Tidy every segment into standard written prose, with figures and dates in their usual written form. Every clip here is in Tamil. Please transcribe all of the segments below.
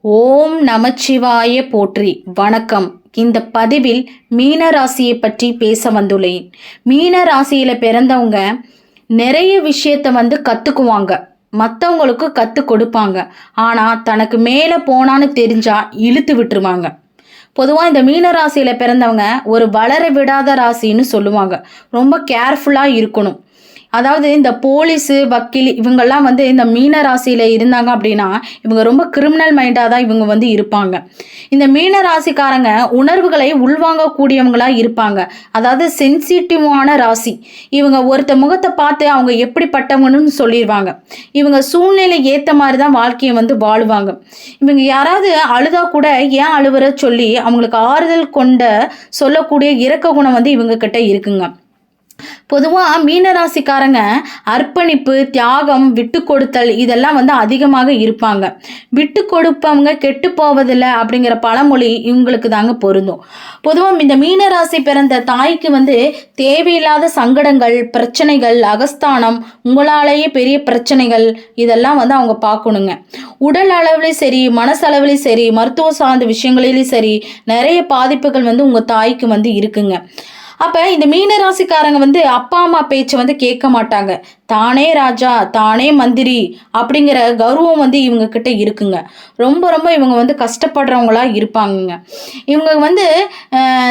ஓம் நமச்சிவாய போற்றி. வணக்கம். இந்த பதிவில் மீன ராசியை பற்றி பேச வந்துள்ளேன். மீன ராசியில பிறந்தவங்க நிறைய விஷயத்த கத்துக்குவாங்க, மற்றவங்களுக்கு கற்றுக் கொடுப்பாங்க. ஆனால் தனக்கு மேலே போனான்னு தெரிஞ்சா இழுத்து விட்டுருவாங்க. பொதுவாக இந்த மீன ராசியில் பிறந்தவங்க ஒரு வளர விடாத ராசின்னு சொல்லுவாங்க. ரொம்ப கேர்ஃபுல்லாக இருக்கணும். அதாவது இந்த போலீஸு, வக்கீல் இவங்கெல்லாம் இந்த மீன ராசியில் இருந்தாங்க அப்படின்னா இவங்க ரொம்ப கிரிமினல் மைண்டாக தான் இவங்க இருப்பாங்க. இந்த மீன ராசிக்காரங்க உணர்வுகளை உள்வாங்கக்கூடியவங்களாக இருப்பாங்க. அதாவது சென்சிட்டிவான ராசி. இவங்க ஒருத்த முகத்தை பார்த்து அவங்க எப்படிப்பட்டவங்கன்னு சொல்லிடுவாங்க. இவங்க சூழ்நிலை ஏற்ற மாதிரி தான் வாழ்க்கையை வாழ்வாங்க. இவங்க யாராவது அழுதா கூட ஏன் அழுவுற சொல்லி அவங்களுக்கு ஆறுதல் கொண்ட சொல்லக்கூடிய இரக்க குணம் இவங்க கிட்ட இருக்குங்க. பொதுவாக மீனராசிக்காரங்க அர்ப்பணிப்பு, தியாகம், விட்டு கொடுத்தல் இதெல்லாம் அதிகமாக இருப்பாங்க. விட்டு கொடுப்பவங்க கெட்டு போவதில்லை அப்படிங்கிற பழமொழி இவங்களுக்கு தாங்க பொருந்தும். பொதுவாக இந்த மீனராசி பிறந்த தாய்க்கு தேவையில்லாத சங்கடங்கள், பிரச்சனைகள், அகஸ்தானம், உங்களாலேயே பெரிய பிரச்சனைகள் இதெல்லாம் அவங்க பார்க்கணுங்க. உடல் அளவுலையும் சரி, மனசளவுலையும் சரி, மருத்துவ சார்ந்த விஷயங்களிலும் சரி நிறைய பாதிப்புகள் உங்கள் தாய்க்கு இருக்குங்க. அப்போ இந்த மீனராசிக்காரங்க அப்பா அம்மா பேச்சை கேட்க மாட்டாங்க. தானே ராஜா, தானே மந்திரி அப்படிங்கிற கௌரவம் இவங்க கிட்ட இருக்குங்க. ரொம்ப ரொம்ப இவங்க கஷ்டப்படுறவங்களா இருப்பாங்கங்க. இவங்க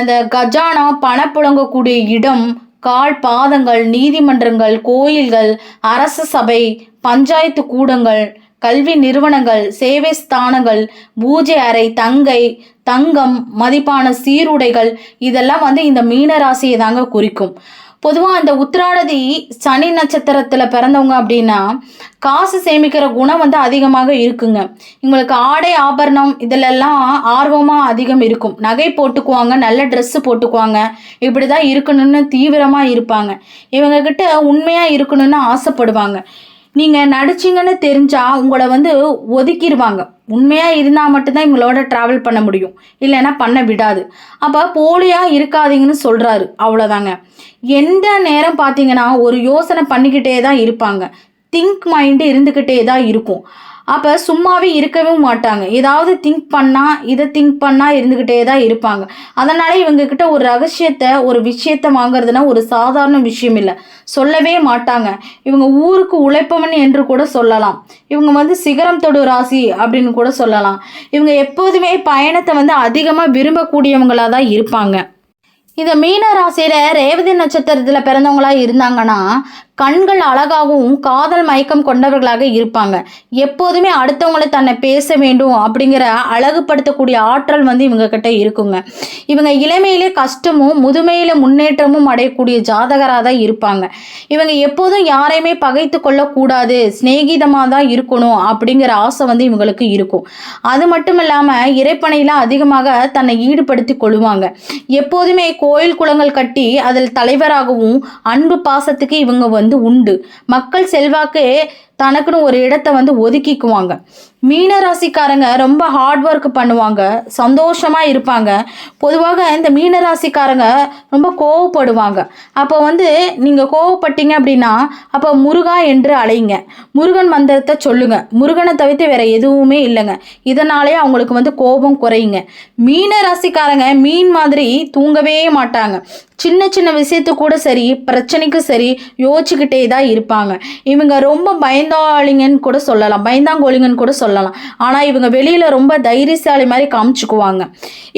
இந்த கஜானா, பணம் புழங்கக்கூடிய இடம், கால் பாதங்கள், நீதிமன்றங்கள், கோயில்கள், அரச சபை, பஞ்சாயத்து கூடங்கள், கல்வி நிறுவனங்கள், சேவை ஸ்தானங்கள், பூஜை அறை, தங்கம், மதிப்பான சீருடைகள் இதெல்லாம் இந்த மீன ராசியை தாங்க குறிக்கும். பொதுவாக இந்த உத்திராடதி சனி நட்சத்திரத்தில் பிறந்தவங்க அப்படின்னா காசு சேமிக்கிற குணம் அதிகமாக இருக்குங்க. இவங்களுக்கு ஆடை ஆபரணம் இதிலெல்லாம் ஆர்வமாக அதிகம் இருக்கும். நகை போட்டுக்குவாங்க, நல்ல ட்ரெஸ்ஸு போட்டுக்குவாங்க. இப்படி தான் இருக்கணும்னு தீவிரமாக இருப்பாங்க. இவங்கக்கிட்ட உண்மையாக இருக்கணும்னு ஆசைப்படுவாங்க. நீங்கள் நடிச்சிங்கன்னு தெரிஞ்சால் உங்களை ஒதுக்கிடுவாங்க. உண்மையாக இருந்தால் மட்டும்தான் இவங்களோட ட்ராவல் பண்ண முடியும், இல்லைன்னா பண்ண விடாது. அப்போ போலியாக இருக்காதீங்கன்னு சொல்கிறாரு, அவ்வளோதாங்க. எந்த நேரம் பார்த்தீங்கன்னா ஒரு யோசனை பண்ணிக்கிட்டே தான் இருப்பாங்க. திங்க் மைண்டு இருந்துக்கிட்டே தான் இருக்கும். அப்போ சும்மாவே இருக்கவே மாட்டாங்க. ஏதாவது திங்க் பண்ணால் இருந்துக்கிட்டே தான் இருப்பாங்க. அதனால் இவங்கக்கிட்ட ஒரு ரகசியத்தை, ஒரு விஷயத்தை வாங்குறதுனா ஒரு சாதாரண விஷயம் இல்லை, சொல்லவே மாட்டாங்க. இவங்க ஊருக்கு உழைப்பவன் என்று கூட சொல்லலாம். இவங்க சிகரம் தொடு ராசி அப்படின்னு கூட சொல்லலாம். இவங்க எப்போதுமே பயணத்தை அதிகமாக விரும்பக்கூடியவங்களாக தான் இருப்பாங்க. இந்த மீன ராசியில் ரேவதி நட்சத்திரத்தில் பிறந்தவங்களா இருந்தாங்கன்னா கண்கள் அழகாகவும் காதல் மயக்கம் கொண்டவர்களாக இருப்பாங்க. எப்போதுமே அடுத்தவங்களை தன்னை பேச வேண்டும் அப்படிங்கிற அழகுபடுத்தக்கூடிய ஆற்றல் இவங்க கிட்ட இருக்குங்க. இவங்க இளமையிலே கஷ்டமும் முதுமையில முன்னேற்றமும் அடையக்கூடிய ஜாதகராக தான் இருப்பாங்க. இவங்க எப்போதும் யாரையுமே பகைத்து கொள்ளக்கூடாது, சிநேகிதமாக தான் இருக்கணும் அப்படிங்கிற ஆசை இவங்களுக்கு இருக்கும். அது மட்டும் இல்லாமல் இறைப்பணியில் அதிகமாக தன்னை ஈடுபடுத்தி கொள்ளுவாங்க. எப்போதுமே கோயில் குளங்கள் கட்டி அதில் தலைவராகவும் அன்பு பாசத்துக்கு இவங்க உண்டு. மக்கள் செல்வாக்கு தனக்குன்னு ஒரு இடத்தை ஒதுக்கிக்குவாங்க. மீன ராசிக்காரங்க ரொம்ப ஹார்ட் ஒர்க் பண்ணுவாங்க, சந்தோஷமாக இருப்பாங்க. பொதுவாக இந்த மீன ராசிக்காரங்க ரொம்ப கோவப்படுவாங்க. அப்போ நீங்கள் கோவப்பட்டீங்க அப்படின்னா அப்போ முருகா என்று அழைங்க, முருகன் மந்திரத்தை சொல்லுங்க. முருகனை தவிர்த்து வேற எதுவுமே இல்லைங்க. இதனாலே அவங்களுக்கு கோபம் குறையுங்க. மீன ராசிக்காரங்க மீன் மாதிரி தூங்கவே மாட்டாங்க. சின்ன சின்ன விஷயத்து கூட சரி, பிரச்சனைக்கும் சரி யோசிச்சுக்கிட்டே தான் இருப்பாங்க. இவங்க ரொம்ப பயந்தாளிங்கன்னு கூட சொல்லலாம், பயந்தாங்கோலிங்கன்னு கூட சொல்லலாம். ஆனால் இவங்க வெளியில் ரொம்ப தைரியசாலி மாதிரி காமிச்சுக்குவாங்க.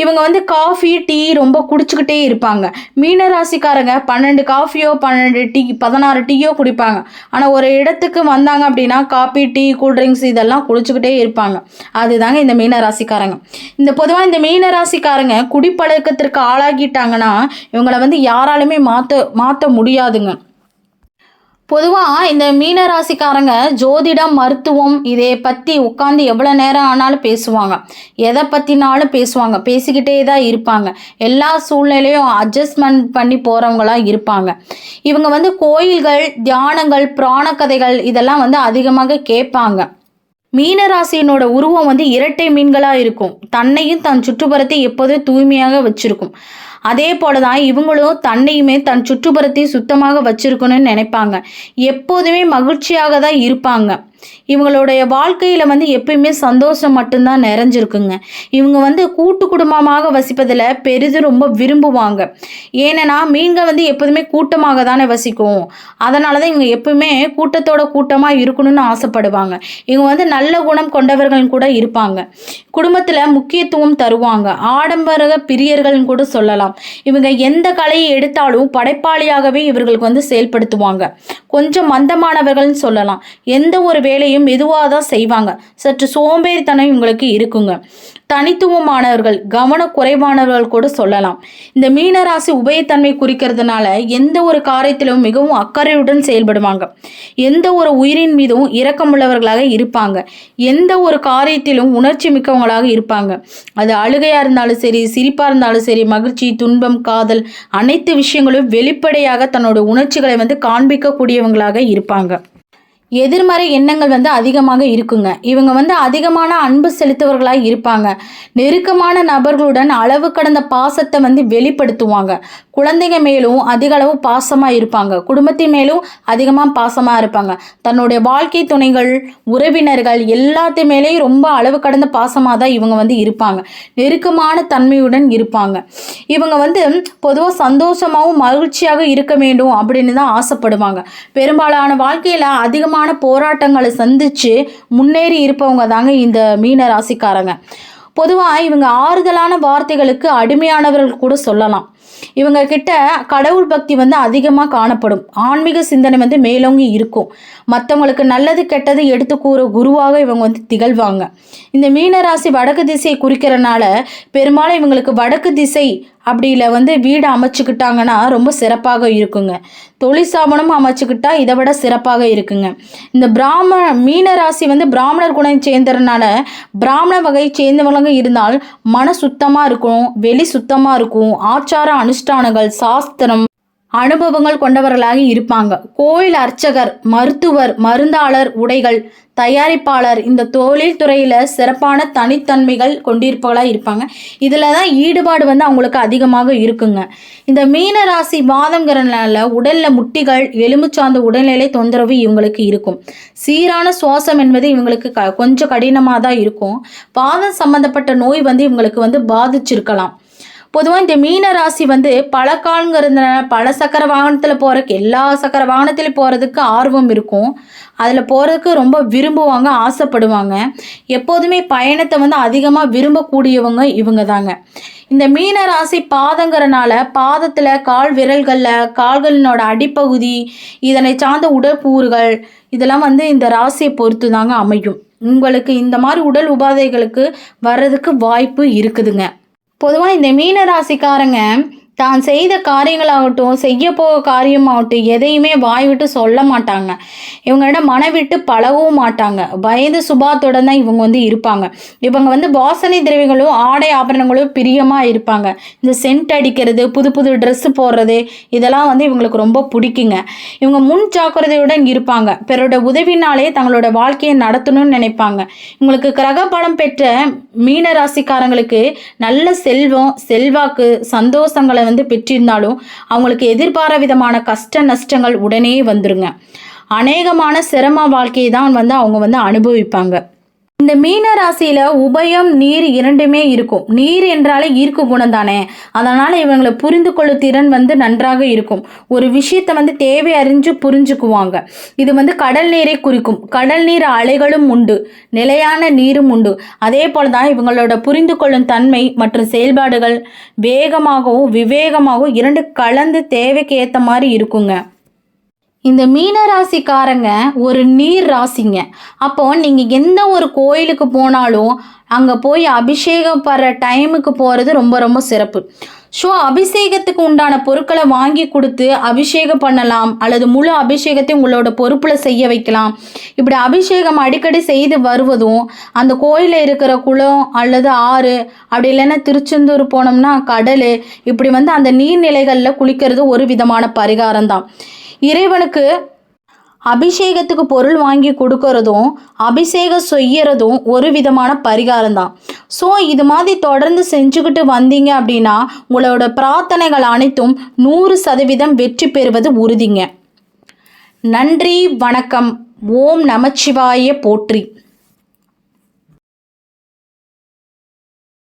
இவங்க காஃபி, டீ ரொம்ப குடிச்சுக்கிட்டே இருப்பாங்க. மீனராசிக்காரங்க 12 காஃபியோ 12 டீ 16 டீயோ குடிப்பாங்க. ஆனால் ஒரு இடத்துக்கு வந்தாங்க அப்படின்னா காஃபி, டீ, கூல்ட்ரிங்க்ஸ் இதெல்லாம் குடிச்சுக்கிட்டே இருப்பாங்க. அதுதாங்க இந்த மீனராசிக்காரங்க. பொதுவாக இந்த மீனராசிக்காரங்க குடிப்பழக்கத்திற்கு ஆளாகிட்டாங்கன்னா இவங்களை யாராலுமே மாற்ற முடியாதுங்க. பொதுவாக இந்த மீனராசிக்காரங்க ஜோதிடம், மருத்துவம் இதை பற்றி உட்காந்து எவ்வளோ நேரம் ஆனாலும் பேசுவாங்க. எதை பற்றினாலும் பேசுவாங்க, பேசிக்கிட்டே தான் இருப்பாங்க. எல்லா சூழ்நிலையும் அட்ஜஸ்ட்மெண்ட் பண்ணி போகிறவங்களாம் இருப்பாங்க. இவங்க கோயில்கள், தியானங்கள், புராண கதைகள் இதெல்லாம் அதிகமாக கேட்பாங்க. மீனராசியினோட உருவம் இரட்டை மீன்களாக இருக்கும். தன்னையும் தன் சுற்றுப்புறத்தை எப்போதும் தூய்மையாக வச்சிருக்கும். அதே போல தான் இவங்களும் தன்னையுமே தன் சுற்றுப்புறத்தையும் சுத்தமாக வச்சிருக்கணும்னு நினைப்பாங்க. எப்போதுமே மகிழ்ச்சியாக தான் இருப்பாங்க. இவங்களுடைய வாழ்க்கையில் வந்து எப்பயுமே சந்தோஷம் மட்டும்தான் நிறைஞ்சிருக்குங்க. இவங்க வந்து கூட்டு குடும்பமாக வசிப்பதில் பெரிதும் ரொம்ப விரும்புவாங்க. ஏன்னா மீன்கள் வந்து எப்போதுமே கூட்டமாக தானே வசிக்கும். அதனால தான் இவங்க எப்பவுமே கூட்டத்தோட கூட்டமாக இருக்கணும்னு ஆசைப்படுவாங்க. இவங்க வந்து நல்ல குணம் கொண்டவர்கள் கூட இருப்பாங்க. குடும்பத்தில் முக்கியத்துவம் தருவாங்க. ஆடம்பர பிரியர்கள்னு கூட சொல்லலாம். இவங்க எந்த கலையை எடுத்தாலும் படைப்பாளியாகவே இவர்களுக்கு வந்து செயல்படுத்துவாங்க. கொஞ்சம் மந்தமானவர்கள்னு சொல்லலாம். எந்த ஒரு வேலையும் மெதுவாக தான் செய்வாங்க. சற்று சோம்பேறித்தனம் இவங்களுக்கு இருக்குங்க. தனித்துவமானவர்கள், கவனக்குறைவானவர்கள் கூட சொல்லலாம். இந்த மீனராசி உபயத்தன்மை குறிக்கிறதுனால எந்த ஒரு காரியத்திலும் மிகவும் அக்கறையுடன் செயல்படுவாங்க. எந்த ஒரு உயிரின் மீதும் இரக்கமுள்ளவர்களாக இருப்பாங்க. எந்த ஒரு காரியத்திலும் உணர்ச்சி மிக்கவங்களாக இருப்பாங்க. அது அழுகையாக இருந்தாலும் சரி, சிரிப்பாக இருந்தாலும் சரி, மகிழ்ச்சி, துன்பம், காதல், அனைத்து விஷயங்களும் வெளிப்படையாக தன்னோட உணர்ச்சிகளை வந்து காண்பிக்கக்கூடியவங்களாக இருப்பாங்க. எதிர்மறை எண்ணங்கள் வந்து அதிகமாக இருக்குங்க. இவங்க வந்து அதிகமான அன்பு செலுத்துவர்களாக இருப்பாங்க. நெருக்கமான நபர்களுடன் அளவு கடந்த பாசத்தை வந்து வெளிப்படுத்துவாங்க. குழந்தைங்க மேலும் அதிக அளவு பாசமாக இருப்பாங்க. குடும்பத்தின் மேலும் அதிகமாக பாசமாக இருப்பாங்க. தன்னுடைய வாழ்க்கை துணைகள், உறவினர்கள் எல்லாத்து மேலேயும் ரொம்ப அளவு கடந்த பாசமாக தான் இவங்க வந்து இருப்பாங்க. நெருக்கமான தன்மையுடன் இருப்பாங்க. இவங்க வந்து பொதுவாக சந்தோஷமாகவும் மகிழ்ச்சியாக இருக்க வேண்டும் அப்படின்னு தான் ஆசைப்படுவாங்க. பெரும்பாலான வாழ்க்கையில் அதிகமாக போராட்டங்களை சந்திச்சு முன்னேறி இருப்பவங்க தாங்க இந்த மீன ராசிக்காரங்க. பொதுவாக இவங்க ஆறுதலான வார்த்தைகளுக்கு அடிமையானவர்கள் கூட சொல்லலாம். இவங்க கிட்ட கடவுள் பக்தி வந்து அதிகமாக காணப்படும். ஆன்மீக சிந்தனை வந்து மேலோங்கி இருக்கும். மற்றவங்களுக்கு நல்லது கெட்டது எடுத்து கூற குருவாக இவங்க வந்து திகழ்வாங்க. இந்த மீனராசி வடக்கு திசையை குறிக்கிறனால பெரும்பாலும் இவங்களுக்கு வடக்கு திசை அப்படியில வந்து வீடு அமைச்சுக்கிட்டாங்கன்னா ரொம்ப சிறப்பாக இருக்குங்க. தொழிற்சாபனம் அமைச்சுக்கிட்டா இதை விட சிறப்பாக இருக்குங்க. இந்த மீனராசி வந்து பிராமணர் குணம் சேர்ந்ததுனால பிராமண வகை சேர்ந்தவங்க இருந்தால் மன சுத்தமாக இருக்கும், வெளி சுத்தமாக இருக்கும், ஆச்சார அனுஷ்டானங்கள், சாஸ்திரம், அனுபவங்கள் கொண்டவர்களாக இருப்பாங்க. கோயில் அர்ச்சகர், மருத்துவர், மருந்தாளர், உடைகள் தயாரிப்பாளர், இந்த தொழில் துறையில் சிறப்பான தனித்தன்மைகள் கொண்டிருப்பவர்களாக இருப்பாங்க. இதில் தான் ஈடுபாடு வந்து அவங்களுக்கு அதிகமாக இருக்குங்க. இந்த மீன ராசி வாதங்கிறனால உடலில் முட்டிகள், எலும்பு சார்ந்த உடல்நிலை தொந்தரவு இவங்களுக்கு இருக்கும். சீரான சுவாசம் என்பது இவங்களுக்கு கொஞ்சம் கடினமாக தான் இருக்கும். வாதம் சம்பந்தப்பட்ட நோய் வந்து இவங்களுக்கு வந்து பாதிச்சிருக்கலாம். பொதுவாக இந்த மீன ராசி வந்து பல காலங்கிறதுனால பல சக்கர வாகனத்தில் போகிறதுக்கு, எல்லா சக்கர வாகனத்திலையும் போகிறதுக்கு ஆர்வம் இருக்கும். அதில் போகிறதுக்கு ரொம்ப விரும்புவாங்க, ஆசைப்படுவாங்க. எப்போதுமே பயணத்தை வந்து அதிகமாக விரும்பக்கூடியவங்க இவங்க தாங்க. இந்த மீன ராசி பாதங்கிறனால பாதத்தில், கால் விரல்களில், கால்களினோட அடிப்பகுதி, இதனை சார்ந்த உடற்கூறுகள் இதெல்லாம் வந்து இந்த ராசியை பொறுத்து தாங்க அமையும். உங்களுக்கு இந்த மாதிரி உடல் உபாதைகளுக்கு வர்றதுக்கு வாய்ப்பு இருக்குதுங்க. பொதுவாக இந்த மீன ராசிக்காரங்க தான் செய்த காரியங்களாகட்டும், செய்ய போக காரியமாகட்டும் எதையுமே வாய் விட்டு சொல்ல மாட்டாங்க. இவங்களோட மனவிட்டு பழகவும் மாட்டாங்க. வயது சுபாத்துடன் தான் இவங்க வந்து இருப்பாங்க. இவங்க வந்து வாசனை திரவியங்களும் ஆடை ஆபரணங்களும் பிரியமாக இருப்பாங்க. இந்த சென்ட் அடிக்கிறது, புது புது ட்ரெஸ்ஸு போடுறது இதெல்லாம் வந்து இவங்களுக்கு ரொம்ப பிடிக்குங்க. இவங்க முன் ஜாக்கிரதையுடன் இருப்பாங்க. பிறரோட உதவினாலே தங்களோட வாழ்க்கையை நடத்தணும்னு நினைப்பாங்க. இவங்களுக்கு கிரக பலம் பெற்ற மீன ராசிக்காரங்களுக்கு நல்ல செல்வம், செல்வாக்கு, சந்தோஷங்களை வந்து பெற்றிருந்தாலும் அவங்களுக்கு எதிர்பாராத விதமான கஷ்ட நஷ்டங்கள் உடனே வந்துருங்க. அநேகமான சிரம வாழ்க்கையை தான் வந்து அவங்க வந்து அனுபவிப்பாங்க. இந்த மீன ராசியில உபயம், நீர் இரண்டுமே இருக்கும். நீர் என்றாலே ஈர்க்கு குணம் தானே. அதனால இவங்களை புரிந்து கொள்ளும் திறன் வந்து நன்றாக இருக்கும். ஒரு விஷயத்தை வந்து தேவை அறிஞ்சு புரிஞ்சுக்குவாங்க. இது வந்து கடல் நீரை குறிக்கும். கடல் நீர் அலைகளும் உண்டு, நிலையான நீரும் உண்டு. அதே போலதான் இவங்களோட புரிந்து கொள்ளும் தன்மை மற்றும் செயல்பாடுகள் வேகமாகவும் விவேகமாகவும் இரண்டு கலந்து தேவைக்கு ஏற்ற மாதிரி இருக்குங்க. இந்த மீன ராசிக்காரங்க ஒரு நீர் ராசிங்க. அப்போ நீங்கள் எந்த ஒரு கோயிலுக்கு போனாலும் அங்கே போய் அபிஷேகம் படுற டைமுக்கு போகிறது ரொம்ப ரொம்ப சிறப்பு. ஸோ அபிஷேகத்துக்கு உண்டான பொருட்களை வாங்கி கொடுத்து அபிஷேகம் பண்ணலாம், அல்லது முழு அபிஷேகத்தை உங்களோட பொறுப்பில் செய்ய வைக்கலாம். இப்படி அபிஷேகம் அடிக்கடி செய்து வருவதும், அந்த கோயிலில் இருக்கிற குளம் அல்லது ஆறு, அப்படி இல்லைன்னா திருச்செந்தூர் போனோம்னா கடல், இப்படி வந்து அந்த நீர்நிலைகளில் குளிக்கிறது ஒரு விதமான பரிகாரம் தான். இறைவனுக்கு அபிஷேகத்துக்கு பொருள் வாங்கி கொடுக்கறதும் அபிஷேகம் செய்யறதும் ஒரு விதமான பரிகாரம் தான். ஸோ இது மாதிரி தொடர்ந்து செஞ்சுக்கிட்டு வந்தீங்க அப்படின்னா உங்களோட பிரார்த்தனைகள் அனைத்தும் 100% வெற்றி பெறுவது உறுதிங்க. நன்றி, வணக்கம். ஓம் நமச்சிவாய போற்றி.